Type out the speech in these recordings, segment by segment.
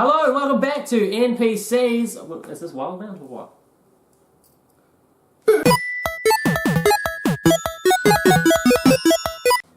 Hello and welcome back to NPCs. Is this Wildemount or what?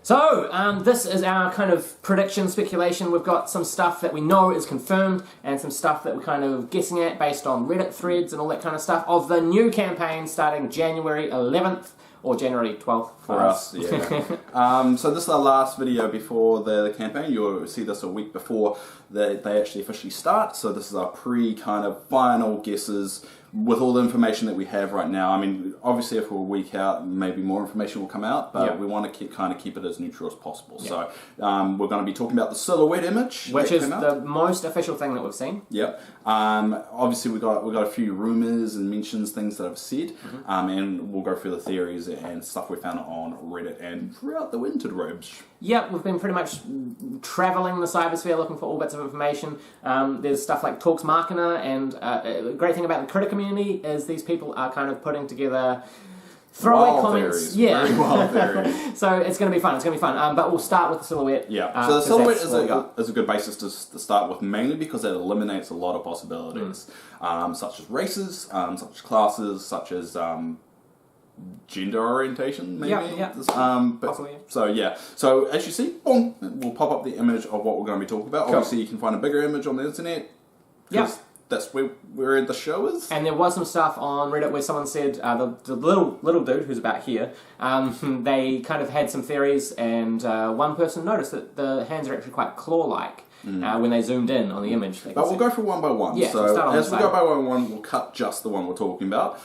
So, this is our kind of prediction, speculation. We've got some stuff that we know is confirmed and some stuff that we're kind of guessing at based on Reddit threads and all that kind of stuff of the new campaign starting January 11th or January 12th for us. Yeah. So this is our last video before the campaign. You'll see this a week before they actually officially start. So this is our kind of final guesses with all the information that we have right now. I mean, obviously if we're a week out, maybe more information will come out, but we want to keep it as neutral as possible. So we're going to be talking about the silhouette image, which is the most official thing that we've seen. Yep. Obviously we got a few rumors and mentions, things that I've said, and we'll go through the theories and stuff we found on Reddit and throughout the interwebs. Yep, we've been pretty much travelling the cybersphere looking for all bits of information. There's stuff like Talks Machina, and the great thing about the critic community is these people are kind of putting together throwaway comments. Theories. Very wild theories. So it's going to be fun. It's going to be fun. But we'll start with the silhouette. Yeah. So the silhouette is a good basis to start with, mainly because it eliminates a lot of possibilities, such as races, such as classes, such as gender orientation, maybe. Possibly. So as you see, boom, we'll pop up the image of what we're going to be talking about. Cool. Obviously, you can find a bigger image on the internet. Yeah. That's where the show is. And there was some stuff on Reddit where someone said, the little dude who's about here, they kind of had some theories, and one person noticed that the hands are actually quite claw-like when they zoomed in on the image. But we'll go through one by one. Yeah, so as we go by one, we'll cut just the one we're talking about.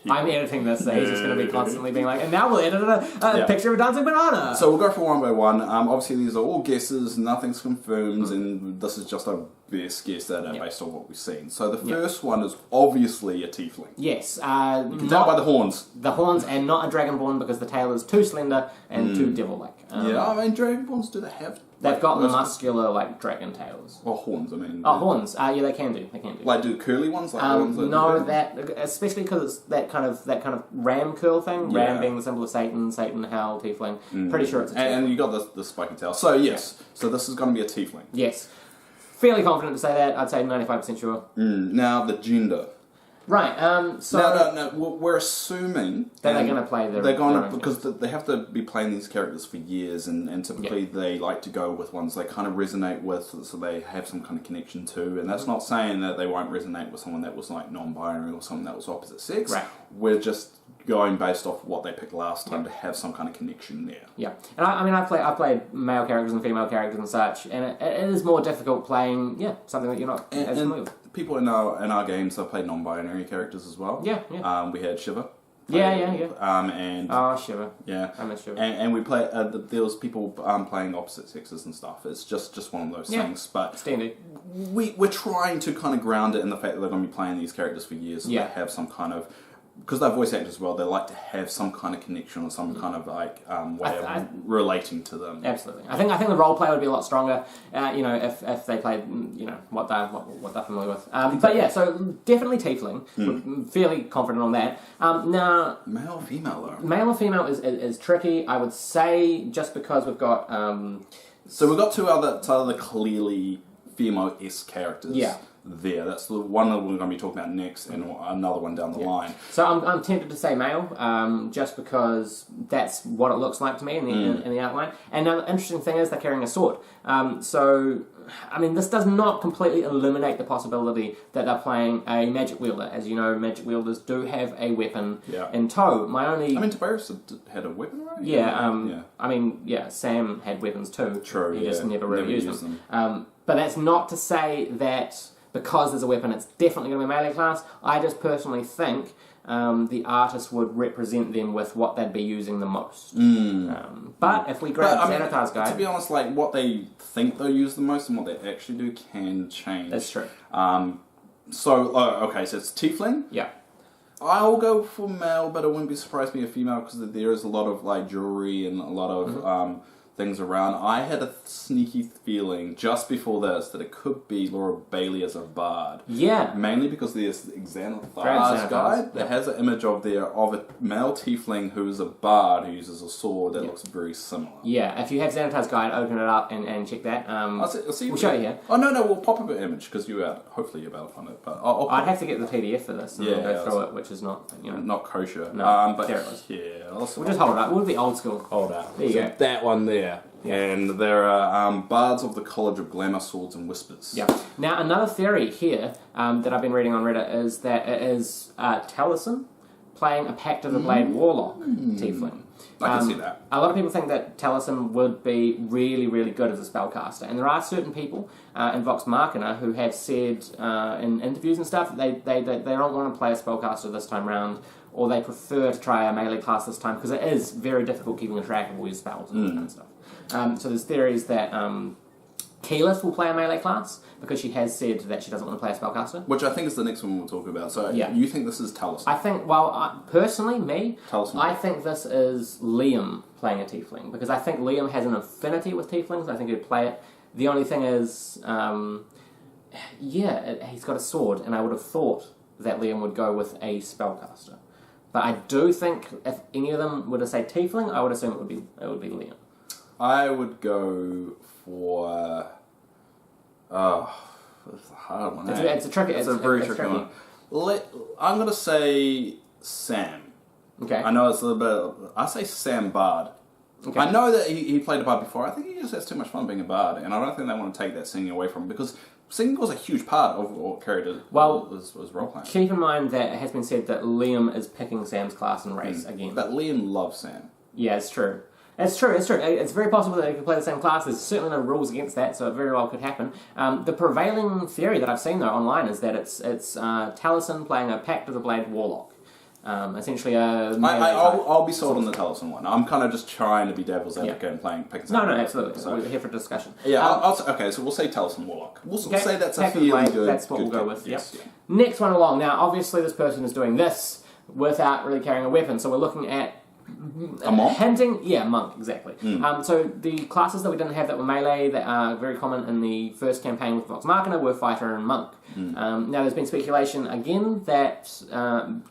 I'm editing this, so he's just going to be constantly being like, and now we'll edit a picture of a dancing banana. So we'll go for one by one. Obviously, these are all guesses, nothing's confirmed, and this is just a best guess based on what we've seen. So the first one is obviously a tiefling. Yes. You can tell by the horns. The horns, and not a dragonborn because the tail is too slender and too devil-like. I mean, dragonborns, do they have... They've got muscular, like, dragon tails. Or horns, I mean. Oh, horns. Yeah, they can do. Like, do curly ones? Like ones especially because it's that kind of ram curl thing. Yeah. Ram being the symbol of Satan, hell, tiefling. Pretty sure it's a tiefling. And you got the spiky tail. So, yes. Yeah. So this is going to be a tiefling. Yes. Fairly confident to say that. I'd say 95% sure. Now, the gender. Right, so... No, we're assuming... that they're going to play because they have to be playing these characters for years, and typically they like to go with ones they kind of resonate with, so they have some kind of connection to, and that's not saying that they won't resonate with someone that was like non-binary or someone that was opposite sex. Right. We're just going based off what they picked last time to have some kind of connection there. Yeah, and I've played male characters and female characters and such, and it is more difficult playing, something that you're not as familiar with. People in our games have played non-binary characters as well. Yeah. We had Shiva. And Shiva. Yeah. I miss Shiva. And we play. There was people playing opposite sexes and stuff. It's just one of those things. But standard. We're trying to kind of ground it in the fact that they're going to be playing these characters for years. So they have some kind of. Because they're voice actors as well, they like to have some kind of connection or some kind of like way of relating to them. Absolutely, I think the role play would be a lot stronger, if they played, what they're familiar with. But yeah, so definitely tiefling. We're fairly confident on that. Now, male or female though. Male or female is tricky. I would say just because we've got. So we've got two other clearly female-esque characters. Yeah. There, that's the one that we're going to be talking about next, and another one down the line. So I'm tempted to say male, just because that's what it looks like to me in the outline. And now the interesting thing is they're carrying a sword. So I mean, this does not completely eliminate the possibility that they're playing a magic wielder. As you know, magic wielders do have a weapon in tow. Tal'Dorei had a weapon, right? Yeah. Sam had weapons too. True. He just never really used them. But that's not to say that. Because there's a weapon, it's definitely going to be a melee class. I just personally think the artist would represent them with what they'd be using the most. But if we grab Xanatar's guide... To be honest, like, what they think they'll use the most and what they actually do can change. That's true. So it's tiefling. Yeah. I'll go for male, but it wouldn't be surprised to be a female because there is a lot of, like, jewelry and a lot of... things around. I had a sneaky feeling just before this that it could be Laura Bailey as a bard. Yeah. Mainly because there's Xanathar's guide that has an image of a male tiefling who is a bard who uses a sword that looks very similar. Yeah, if you have Xanathar's guide, open it up and check that. I'll see we'll show you here. Oh, no, we'll pop up an image because hopefully you're able to find it. But I'd have to get the PDF for this and go through it, which is not, not kosher. No, but there it is. Yeah. We'll just hold it up. We'll be old school. Hold up. There you go. That one there. And there are bards of the College of Glamour, Swords and Whispers. Yeah. Now, another theory here that I've been reading on Reddit is that it is Taliesin playing a Pact of the Blade Warlock tiefling. I can see that. A lot of people think that Taliesin would be really, really good as a spellcaster, and there are certain people in Vox Machina who have said in interviews and stuff that they don't want to play a spellcaster this time round, or they prefer to try a melee class this time because it is very difficult keeping track of all your spells and all that kind of stuff. So there's theories that Keyleth will play a melee class because she has said that she doesn't want to play a spellcaster. Which I think is the next one we'll talk about. So you think this is Taliesin? I think, personally, Taliesin. I think this is Liam playing a tiefling because I think Liam has an affinity with tieflings. I think he'd play it. The only thing is, he's got a sword, and I would have thought that Liam would go with a spellcaster. But I do think if any of them were to say tiefling, I would assume it would be Liam. I would go for... it's a hard one. It's a tricky. It's a very tricky one. I'm going to say Sam. Okay. I know it's a little bit... I say Sam Bard. Okay. I know that he played a bard before. I think he just has too much fun being a bard, and I don't think they want to take that singing away from him because singing was a huge part of what character was role playing. Keep in mind that it has been said that Liam is picking Sam's class and race again. But Liam loves Sam. Yeah, it's true. It's true. It's very possible that they could play the same class. There's certainly no rules against that, so it very well could happen. The prevailing theory that I've seen though online is that it's Taliesin playing a Pact of the Blade Warlock. Essentially I'll be sold on the Taliesin one. I'm kind of just trying to be devil's advocate and picking No, absolutely. So we're here for discussion. Yeah, okay, so we'll say Taliesin Warlock. We'll say that's a fairly good... That's what we'll go with, yes. Yeah. Next one along. Now, obviously this person is doing this without really carrying a weapon, so we're looking at a monk? Monk, exactly. So the classes that we didn't have that were melee, that are very common in the first campaign with Vox Machina, were fighter and monk. Now there's been speculation again that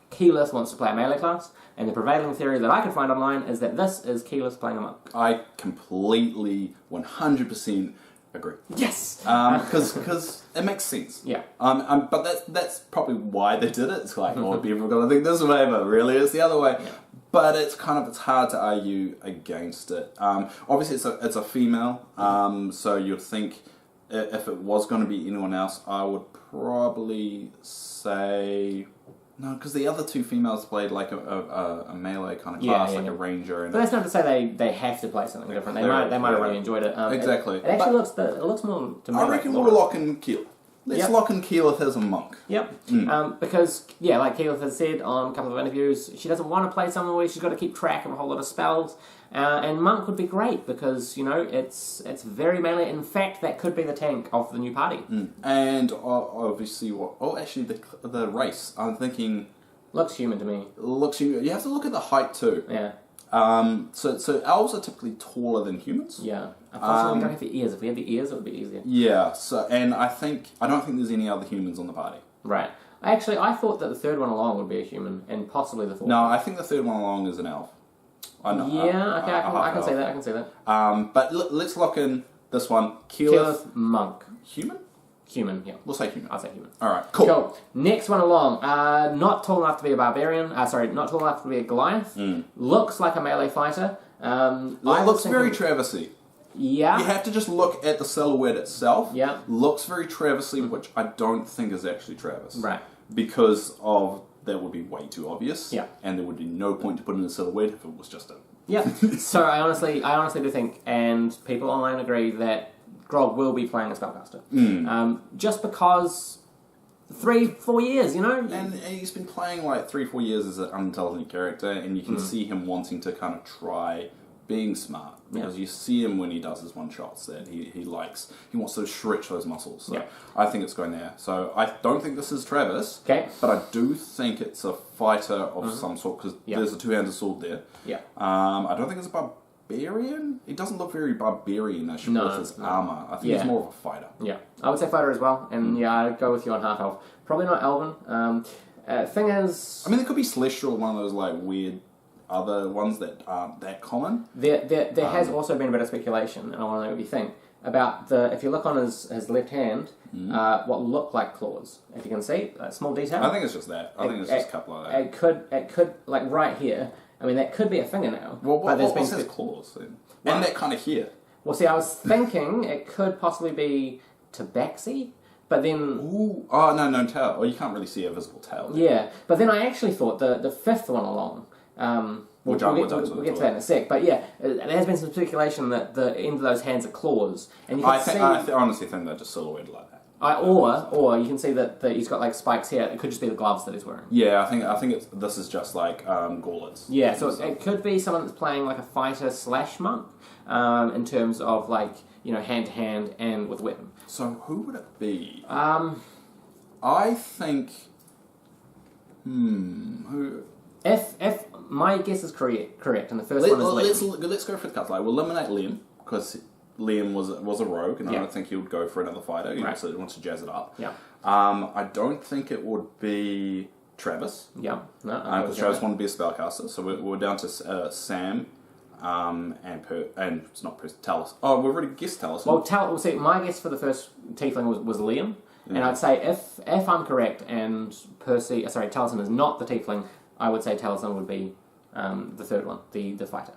Keyleth wants to play a melee class, and the prevailing theory that I could find online is that this is Keyleth playing a monk. I completely, 100% agree. Yes! Because it makes sense. Yeah. But that's probably why they did it. It's like, oh, people are going to think this way, but really it's the other way. Yeah. But it's hard to argue against it. Obviously, it's a female, so you'd think if it was going to be anyone else, I would probably say no, because the other two females played like a melee kind of class, a ranger. But that's not to say they have to play something different. They might have really enjoyed it. Exactly. It actually looks more to me. I reckon we'll lock in Keyleth. Let's lock in Keyleth as a monk. Yep. Because, like Keyleth has said on a couple of interviews, she doesn't want to play somewhere where she's got to keep track of a whole lot of spells. And monk would be great because, it's very melee. In fact, that could be the tank of the new party. And obviously, the race. I'm thinking... Looks human to me. Looks human. You have to look at the height too. Yeah. So elves are typically taller than humans. Yeah. Unfortunately, we don't have the ears. If we had the ears, it would be easier. Yeah. So, and I don't think there's any other humans on the party. Right. Actually, I thought that the third one along would be a human, and possibly the fourth. No, I think the third one along is an elf. I can say that. I can say that. But let's lock in this one. Keyleth monk. Human. Human, yeah. We'll say human. I'll say human. Alright, cool. Next one along. Not tall enough to be a barbarian. Not tall enough to be a Goliath. Looks like a melee fighter. Looks very Traversy. Yeah. You have to just look at the silhouette itself. Yeah. Looks very Traversy, which I don't think is actually Travis. Right. Because that would be way too obvious. Yeah. And there would be no point to put in a silhouette if it was just a... Yeah. So I honestly do think, and people online agree, that Grog will be playing a spellcaster. Just because 3-4 years, And he's been playing like 3-4 years as an unintelligent character, and you can see him wanting to kind of try being smart. Because you see him when he does his one-shots that he likes. He wants to stretch those muscles. So I think it's going there. So I don't think this is Travis. Okay. But I do think it's a fighter of some sort, because there's a two-handed sword there. Yeah. I don't think it's a barbarian. He doesn't look very barbarian-ish with his armor. I think he's more of a fighter. Yeah, I would say fighter as well, and I'd go with you on half elf. Probably not elven. Thing is, I mean, there could be celestial, one of those like weird other ones that aren't that common. There has also been a bit of speculation, and I want to know what you think about if you look on his left hand, what look like claws. If you can see, a small detail. I think it's just that. I think it's just a couple like that. It could like right here. I mean, that could be a fingernail. Well, what's his claws then? And that kind of here. Well, see, I was thinking it could possibly be tabaxi, but then... Ooh. Oh, no tail. Well, you can't really see a visible tail. Yeah, but then I actually thought the fifth one along... we'll get to that in a sec, but yeah, there has been some speculation that the end of those hands are claws, and you can I honestly think they're just silhouetted like that. Or you can see that he's got like spikes here. It could just be the gloves that he's wearing. Yeah, I think this is just like gauntlets. Yeah, so it could be someone that's playing like a fighter / monk, in terms of like hand to hand and with weapon. So who would it be? I think. Who? If my guess is correct, and the first one is Liam. Let's go for the cut. We'll eliminate Liam because Liam was a rogue, and I don't think he would go for another fighter. He wants to jazz it up. Yeah. I don't think it would be Travis. Yeah. No. Because Travis wanted to be a spellcaster, so we're down to Sam, and it's not Talus. Oh, we've already guessed Talus. Well, see, my guess for the first tiefling was Liam, and I'd say if I'm correct and Taliesin is not the tiefling, I would say Taliesin would be the third one, the fighter.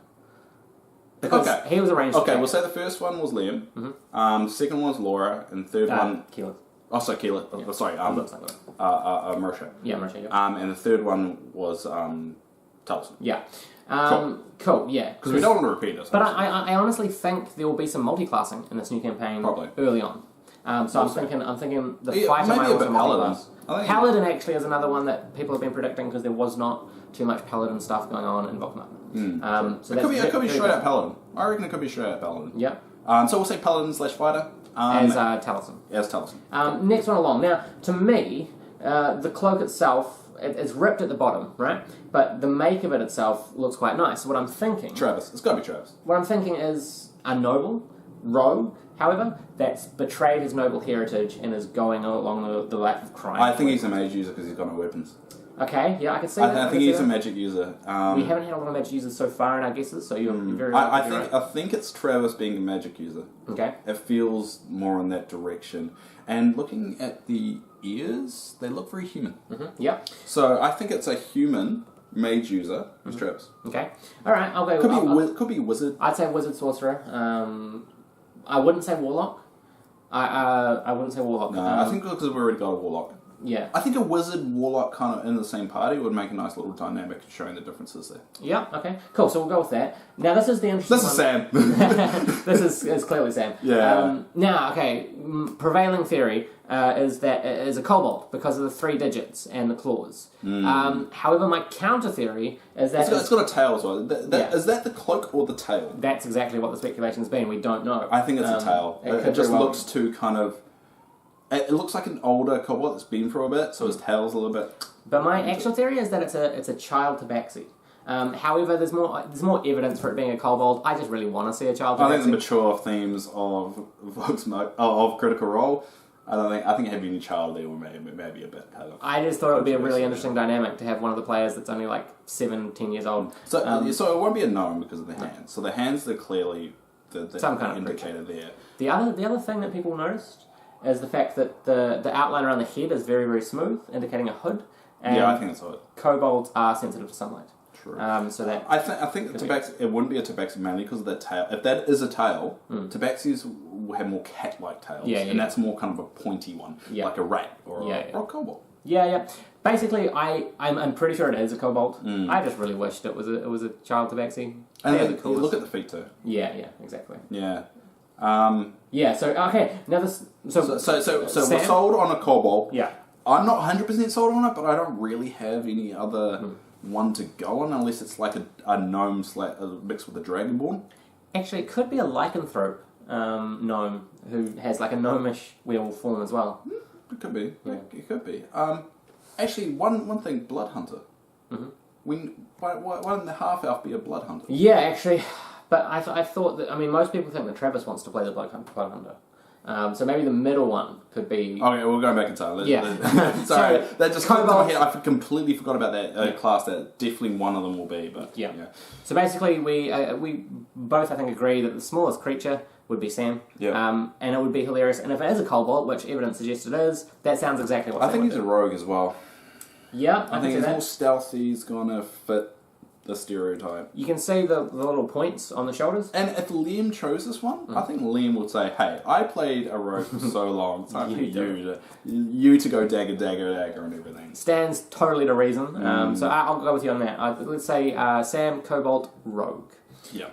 Because he was arranged. Okay, we'll say the first one was Liam. Mm-hmm. Second one was Laura, and third one Keelan. Oh, sorry, Keelan. Yeah. Sorry, Marisha. Yeah, Marisha. Yep. And the third one was Taliesin. Yeah. Cool. Yeah. Because we don't want to repeat this. But I honestly think there will be some multi-classing in this new campaign. Probably early on. So I'm thinking the fighter might also multi-class. Paladin actually is another one that people have been predicting because there was not too much Paladin stuff going on in Wildemount. So it could be straight out Paladin. I reckon it could be straight out Paladin. Yep. So we'll say Paladin / fighter. As Taliesin. As Taliesin. Next one along. Now, to me, the cloak itself, it's ripped at the bottom, right? But the make of it itself looks quite nice. So what I'm thinking... Travis. It's got to be Travis. What I'm thinking is a noble, rogue, however, that's betrayed his noble heritage and is going along the life of crime. I think he's a mage user because he's got no weapons. Okay, yeah, I can see that. I think he's a magic user. We haven't had a lot of magic users so far in our guesses, so you're very right. I think it's Travis being a magic user. Okay. It feels more in that direction. And looking at the ears, they look very human. Mm-hmm. Yeah. So I think it's a human mage user who's Travis. Okay. Alright, I'll go Could be wizard. I'd say wizard sorcerer. I wouldn't say warlock. I wouldn't say warlock. No, I think because we've already got a warlock. Yeah. I think a wizard warlock kind of in the same party would make a nice little dynamic showing the differences there. Yeah, okay. Cool, so we'll go with that. Now this is the interesting one. Sam. This is clearly Sam. Yeah. Now, okay, prevailing theory is that it is a kobold because of the 3 digits and the claws. However, my counter theory is that... It's got a tail as well. Is that the cloak or the tail? That's exactly what the speculation's been. We don't know. I think it's a tail. It just looks too kind of... It looks like an older kobold that's been for a bit, so his tail's a little bit... But my actual theory is that it's a child tabaxi. However, there's more evidence for it being a kobold. I just really want to see a child tabaxi. I think the mature themes of Critical Role, I think having a child there would maybe a bit kind of... I just thought it would be a really interesting dynamic to have one of the players that's only like 7-10 years old. So it won't be a gnome because of the hands. So the hands are clearly some kind of indicator there. The other thing that people noticed is the fact that the outline around the head is very, very smooth, indicating a hood. And yeah, I think that's hood. Kobolds are sensitive to sunlight. True. So that I think tabaxi, it wouldn't be a tabaxi mainly because of that tail. If that is a tail, tabaxis have more cat-like tails, and that's more kind of a pointy one, like a rat or a kobold. Yeah. Basically, I'm pretty sure it is a kobold. I just really wished it was a child tabaxi. And look at the feet too. Yeah, exactly. Yeah. So okay, now this. So we're sold on a kobold. Yeah. I'm not 100% sold on it, but I don't really have any other one to go on unless it's like a gnome mixed with a dragonborn. Actually, it could be a lycanthrope gnome who has like a gnomish werewolf form as well. It could be. Yeah. It could be. Actually, one thing, blood hunter. Why didn't the half elf be a blood hunter? Yeah, actually, But I thought that, I mean, most people think that Travis wants to play the Blood Hunter. So maybe the middle one could be... Okay, we're going back in time. Yeah. Sorry, that just clicked in my Cobalt. head. I completely forgot about that class. That definitely one of them will be, but Yeah. So basically, we both, I think, agree that the smallest creature would be Sam. Yeah. And it would be hilarious. And if it is a Cobalt, which evidence suggests it is, that sounds exactly what I think he's a rogue as well. Yeah, I think he's more stealthy. He's gonna fit the stereotype. You can see the little points on the shoulders. And if Liam chose this one, I think Liam would say, "Hey, I played a rogue for so long. It's time for you to go dagger, and everything." Stands totally to reason. So I'll go with you on that. Let's say Sam, Cobalt, Rogue. Yeah.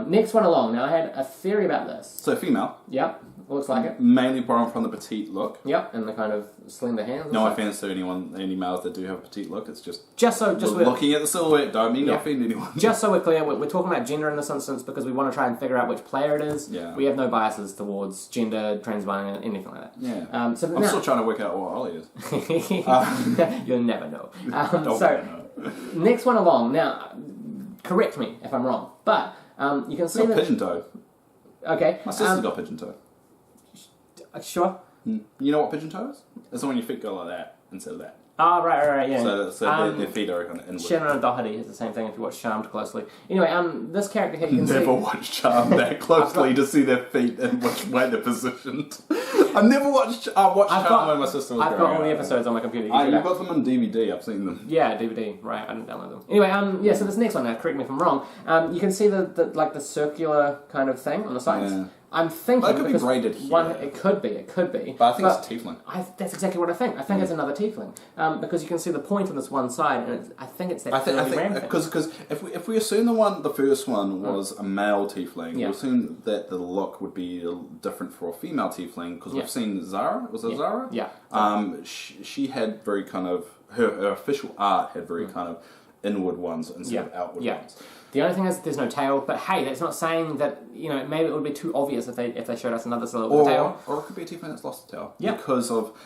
Next one along. Now I had a theory about this. So female. Yep. Looks like it. Mainly borrowed from the petite look. Yep, and the kind of slender hands. No offense to any males that do have a petite look. It's just we're looking at the silhouette. Don't mean to offend anyone. Just so we're clear, we're talking about gender in this instance because we want to try and figure out which player it is. Yeah. We have no biases towards gender, transbinding, anything like that. Yeah. I'm still trying to work out what Ollie is. You'll never know. Don't know. Next one along. Now, correct me if I'm wrong, but you can see that pigeon toe. Okay. My sister's got pigeon toe. Sure. You know what pigeon toe is? It's when your feet go like that instead of that. Oh, right, yeah. So their feet are kind of inward. Shannon Doherty is the same thing if you watch Charmed closely. Anyway, this character here you can see... Never watched Charmed that closely to see their feet and which way they're positioned. I've never watched Charmed when my sister was I've got all the episodes on my computer. You've got them on DVD, I've seen them. Yeah, DVD, right, I didn't download them. Anyway, so this next one now, correct me if I'm wrong, you can see the circular kind of thing on the sides. Yeah. I'm thinking... But it could be braided here. It could be. But I think it's a tiefling. That's exactly what I think. I think it's another tiefling. Because you can see the point on this one side, and I think it's that because if we assume the first one was a male tiefling, we assume that the look would be different for a female tiefling, because we've seen Zara. Was it Zara? Yeah. She had very kind of... Her official art had very kind of inward ones instead of outward ones. The only thing is there's no tail, but hey, that's not saying that, maybe it would be too obvious if they showed us another silhouette with a tail. Or it could be a tiefling that's lost the tail. Yeah. Because of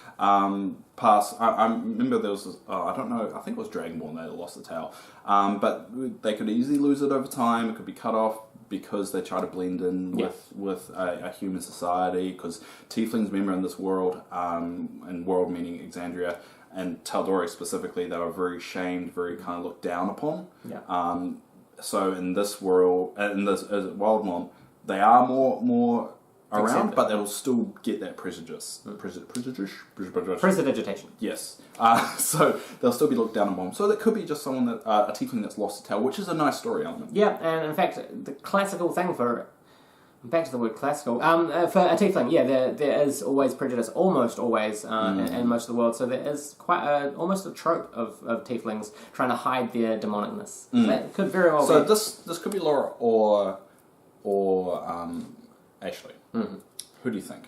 past... I remember there was... I don't know, I think it was Dragonborn that lost the tail. But they could easily lose it over time. It could be cut off because they try to blend in with a human society. Because tieflings, remember, in this world, and world meaning Exandria, and Tal'Dorei specifically, they were very shamed, very kind of looked down upon. Yeah. So in this world, in this Wildemount, they are more around, but they'll still get that prestidigitation. Yes. So they'll still be looked down upon. So that could be just someone that a tiefling that's lost a tail, which is a nice story element. Yeah, and in fact, the classical thing for... Back to the word classical. For a tiefling, there is always prejudice, almost always, in most of the world. So there is quite almost a trope of tieflings trying to hide their demonicness. So that could very well be. So this could be Laura or Ashley. Who do you think?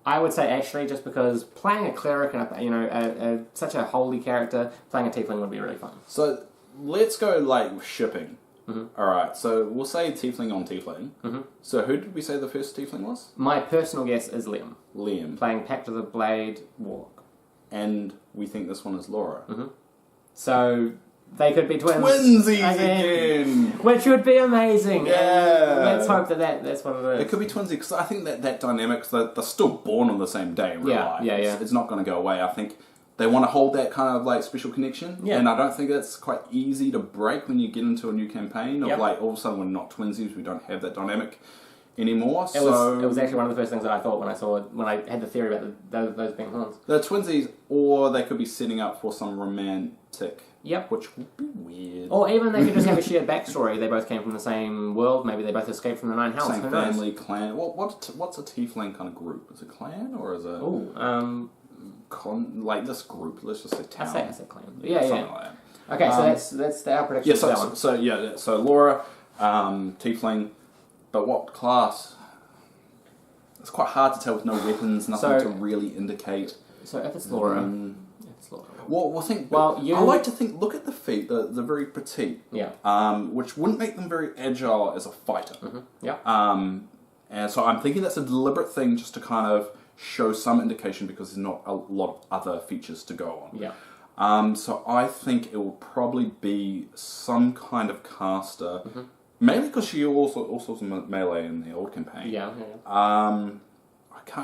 I would say Ashley, just because playing a cleric and such a holy character, playing a tiefling would be really fun. So let's go shipping. Alright, so we'll say tiefling on tiefling. So who did we say the first tiefling was? My personal guess is Liam. Playing Pact of the Blade Warlock. And we think this one is Laura. So they could be twins. Twinsies again! Which would be amazing. Yeah! Let's hope that's what it is. It could be twinsies, because I think that dynamic, they're still born on the same day in real life. It's not going to go away. I think they want to hold that kind of special connection, and I don't think that's quite easy to break when you get into a new campaign. Of all of a sudden we're not twinsies, we don't have that dynamic anymore. It was actually one of the first things that I thought when I had the theory about those being horns. They're twinsies, or they could be setting up for some romantic. Yep. Which would be weird. Or even they could just have a shared backstory. They both came from the same world. Maybe they both escaped from the Nine Hells. Same family, clan. What's a tiefling kind of group? Is it clan or is it? This group, let's just say town. I say clan. Yeah. Like that. Okay, so that's our prediction for that one. So Laura, tiefling, but what class? It's quite hard to tell with no weapons, nothing to really indicate. So if it's Laura, I like to think. Look at the feet; they're very petite. Yeah. Which wouldn't make them very agile as a fighter. Yeah. And so I'm thinking that's a deliberate thing, just to kind of show some indication, because there's not a lot of other features to go on. Yeah. So I think it will probably be some kind of caster Mainly because she also was melee in the old campaign. Yeah.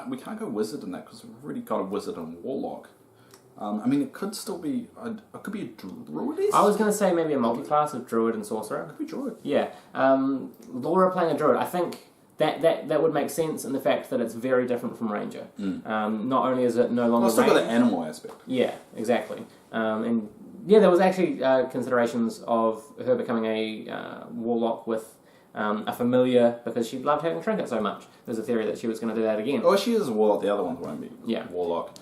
We can't go wizard in that because we've already got a wizard and warlock. I mean, it could still be it could be a druidess. I was going to say maybe a multi-class of druid and sorcerer. It could be druid. Yeah. Laura playing a druid, I think that would make sense in the fact that it's very different from ranger. Not only is it no longer Well, it's still got the animal aspect. Yeah, exactly. And yeah, there was actually considerations of her becoming a warlock with a familiar because she loved having trinket so much. There's a theory that she was going to do that again. Oh, she is a warlock. The other ones won't be. Yeah. Warlock.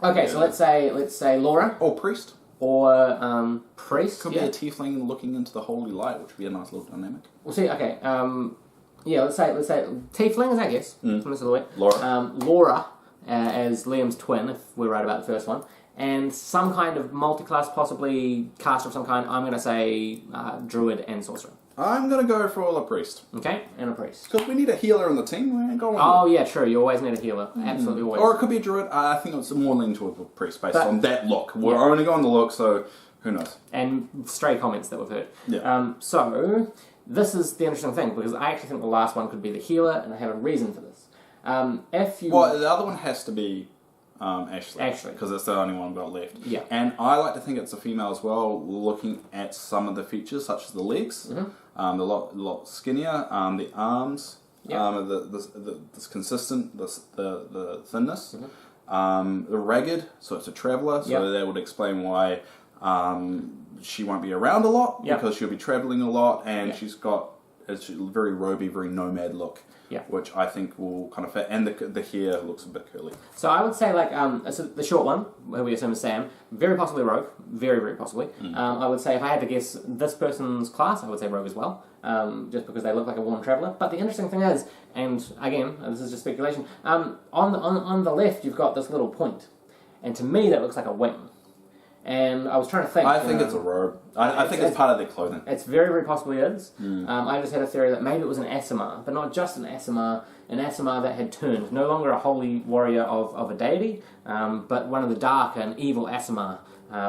Okay, so let's say Laura or priest or priest. Could be a tiefling looking into the holy light, which would be a nice little dynamic. We'll see. Okay. Yeah, let's say tieflings, I guess. From the silhouette. Laura. Laura as Liam's twin, if we're right about the first one, and some kind of multi-class, possibly caster of some kind. I'm going to say druid and sorcerer. I'm going to go for a priest. Okay, and a priest. Because we need a healer in the team. We ain't going. Oh yeah, true. You always need a healer. Absolutely always. Or it could be a druid. I think it's more leaning towards a priest based on that look. We're only going the look, so who knows? And stray comments that we've heard. Yeah. So this is the interesting thing because I actually think the last one could be the healer, and I have a reason for this. Well, the other one has to be Ashley, because it's the only one we've got left. Yeah. And I like to think it's a female as well, looking at some of the features, such as the legs, they're a lot skinnier, the arms, this consistent, the thinness, the ragged, so it's a traveller, so that would explain why she won't be around a lot, because she'll be travelling a lot, and she's got a very roby, very nomad look. Which I think will kind of fit, and the hair looks a bit curly. So I would say so the short one, who we assume is Sam, very possibly rogue, very very possibly. I would say if I had to guess this person's class, I would say rogue as well, just because they look like a worn traveller. But the interesting thing is, and again, this is just speculation, on the left you've got this little point, and to me that looks like a wing. And I was trying to think. I think it's a robe. I think it's part of their clothing. It's very, very possibly is. I just had a theory that maybe it was an Aasimar, but not just an Aasimar that had turned. No longer a holy warrior of a deity, but one of the dark and evil Aasimar,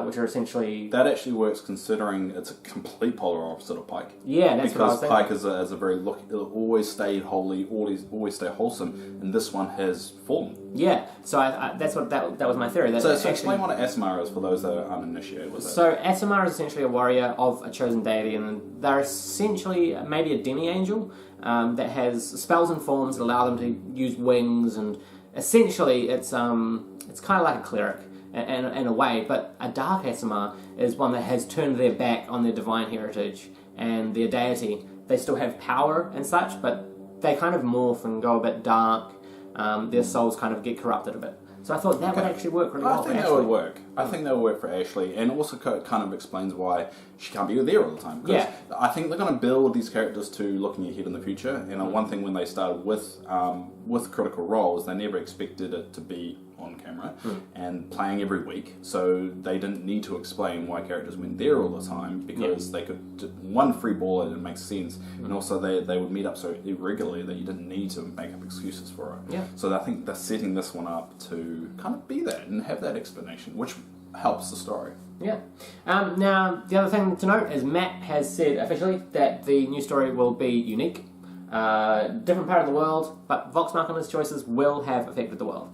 which are essentially... That actually works considering it's a complete polar opposite of Pike. Yeah, that's what I was thinking. Because Pike is a very it'll always stay holy, always stay wholesome, and this one has fallen. Yeah, so that's what that was my theory. So explain what an Aasimar is for those that are uninitiated with it. So Aasimar is essentially a warrior of a chosen deity, and they're essentially maybe a demi-angel that has spells and forms that allow them to use wings, and essentially it's kind of like a cleric. In a way, but a dark Aasimar is one that has turned their back on their divine heritage and their deity. They still have power and such, but they kind of morph and go a bit dark. Their souls kind of get corrupted a bit. So I thought that would actually work really well for Ashley. I think that would work. I think that would work for Ashley, and also kind of explains why she can't be there all the time. Because I think they're going to build these characters to looking ahead in the future. And one thing when they started with Critical Role is they never expected it to be on camera and playing every week, so they didn't need to explain why characters went there all the time, because they could free ball it and make sense, and also they would meet up so irregularly that you didn't need to make up excuses for it. So I think they're setting this one up to kind of be that and have that explanation, which helps the story. Now the other thing to note is Matt has said officially that the new story will be unique. Different part of the world, but Vox Machina's choices will have affected the world.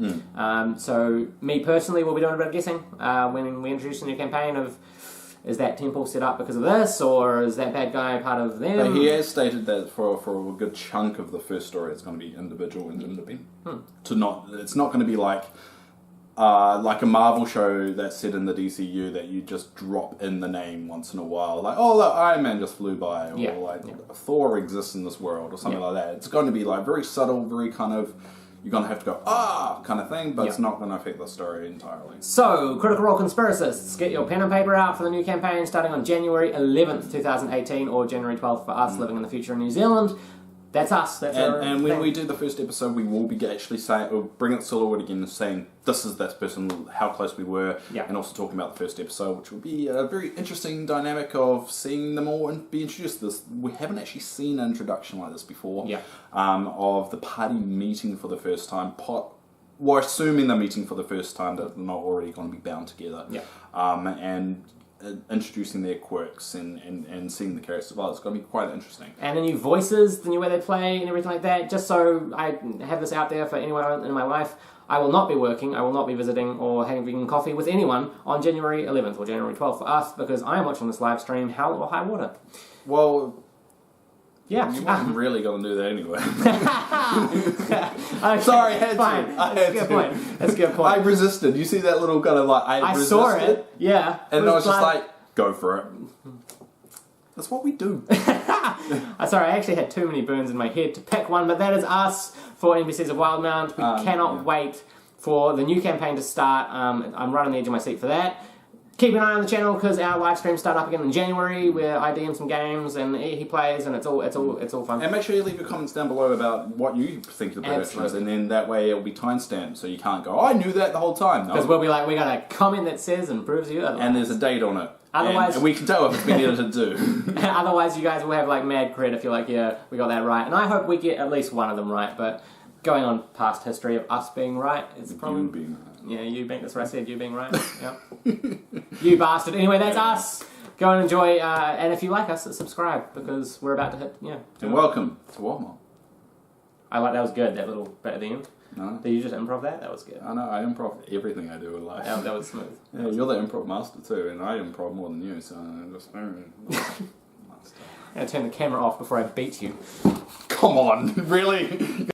So me personally will be doing a bit of guessing when we introduce a new campaign of, is that temple set up because of this, or is that bad guy part of them? But he has stated that for a good chunk of the first story it's going to be individual and independent. It's not going to be like a Marvel show that's set in the DCU that you just drop in the name once in a while. Like, oh, look, Iron Man just flew by. Or Thor exists in this world or something like that. It's going to be like very subtle, very kind of, you're going to have to go, kind of thing, but it's not going to affect the story entirely. So, Critical Role Conspiracists, get your pen and paper out for the new campaign starting on January 11th, 2018, or January 12th for us living in the future in New Zealand. That's us. And when we do the first episode, we will be actually saying, we'll bring up Silhouette again and saying, this is that person, how close we were, and also talking about the first episode, which will be a very interesting dynamic of seeing them all and be introduced to this. We haven't actually seen an introduction like this before, of the party meeting for the first time. We're assuming they're meeting for the first time, that they're not already going to be bound together. And introducing their quirks and seeing the characters as well. It's going to be quite interesting. And the new voices, the new way they play and everything like that. Just so I have this out there for anyone in my life, I will not be working, I will not be visiting or having coffee with anyone on January 11th or January 12th for us, because I am watching this live stream, hell or high water. Well, yeah. You weren't really going to do that anyway. Okay, sorry, I had fine. to. That's a good point. That's a good point. I resisted. You see that little kind of like, I resisted, saw it, yeah. And I was just like, go for it. That's what we do. Sorry, I actually had too many burns in my head to pick one, but that is us for NPCs of Wildemount. We cannot wait for the new campaign to start. I'm right on the edge of my seat for that. Keep an eye on the channel because our live streams start up again in January, where I DM some games and he plays, and it's all fun. And make sure you leave your comments down below about what you think the prediction is, and then that way it'll be timestamped, so you can't go, oh, I knew that the whole time. Because we'll be like, we got a comment that says and proves you otherwise. And there's a date on it. Otherwise, and we can tell if it's been edited too. Otherwise, you guys will have like mad cred if you're like, yeah, we got that right. And I hope we get at least one of them right. But going on past history of us being right, it's probably you being right. Yeah, you being. That's what I said. You being right. Yep. You bastard. Anyway, that's us. Go and enjoy. And if you like us, subscribe because we're about to hit. Yeah. And welcome to Wildemount. I like that was good. That little bit at the end. No. Did you just improv that? That was good. I know, I improv everything I do in life. That was smooth. Yeah, you're the improv master too, and I improv more than you, so I'm just... I'm going to turn the camera off before I beat you. Come on, really?